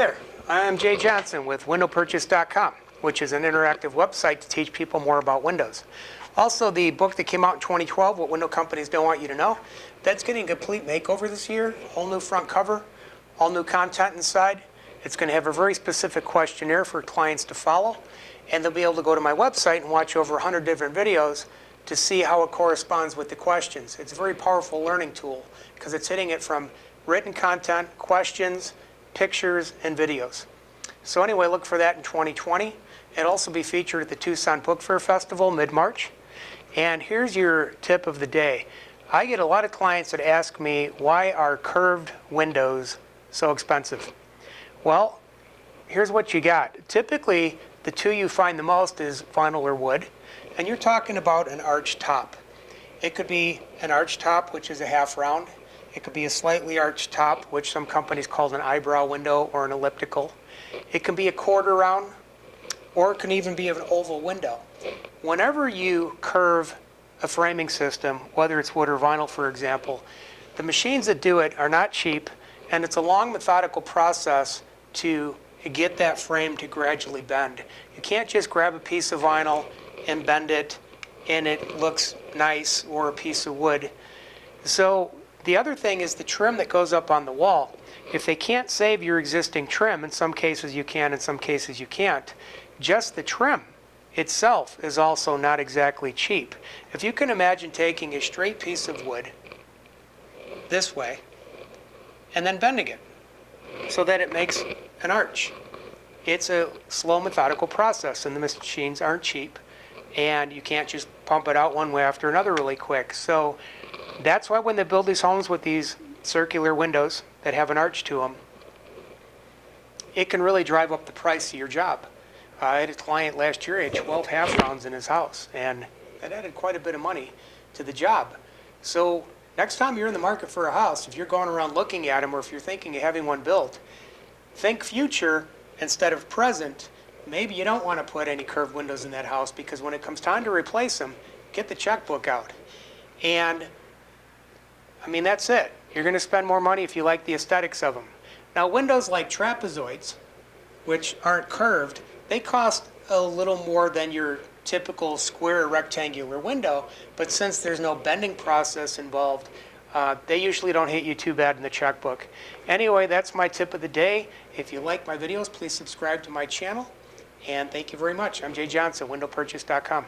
there, I'm Jay Johnson with WindowPurchase.com, which is an interactive website to teach people more about Windows. Also, the book that came out in 2012, What Window Companies Don't Want You to Know, that's getting a complete makeover this year. Whole new front cover, all new content inside. It's going to have a very specific questionnaire for clients to follow, and they'll be able to go to my website and watch over 100 different videos to see how it corresponds with the questions. It's a very powerful learning tool because it's hitting it from written content, questions, pictures, and videos. So anyway, look for that in 2020. It'll also be featured at the Tucson Book Fair Festival mid-March. And here's your tip of the day. I get a lot of clients that ask me, why are curved windows so expensive? Well, here's what you got. Typically, the two you find the most is vinyl or wood, and you're talking about an arch top. It could be an arch top, which is a half round. It could be a slightly arched top, which some companies call an eyebrow window or an elliptical. It can be a quarter round, or it can even be an oval window. Whenever you curve a framing system, whether it's wood or vinyl, for example, the machines that do it are not cheap, and it's a long, methodical process to get that frame to gradually bend. You can't just grab a piece of vinyl and bend it, and it looks nice, or a piece of wood. So the other thing is the trim that goes up on the wall. If they can't save your existing trim, in some cases you can, in some cases you can't, just the trim itself is also not exactly cheap. If you can imagine taking a straight piece of wood this way and then bending it so that it makes an arch. It's a slow, methodical process, and the machines aren't cheap, and you can't just pump it out one way after another really quick. So that's why when they build these homes with these circular windows that have an arch to them, it can really drive up the price of your job. I had a client last year, he had 12 half rounds in his house, and that added quite a bit of money to the job. So next time you're in the market for a house, if you're going around looking at them, or if you're thinking of having one built, think future instead of present. Maybe you don't want to put any curved windows in that house, because when it comes time to replace them, get the checkbook out. And I mean, that's it. You're going to spend more money if you like the aesthetics of them. Now, windows like trapezoids, which aren't curved, they cost a little more than your typical square or rectangular window, but since there's no bending process involved, they usually don't hit you too bad in the checkbook. Anyway, that's my tip of the day. If you like my videos, please subscribe to my channel. And thank you very much. I'm Jay Johnson, WindowPurchase.com.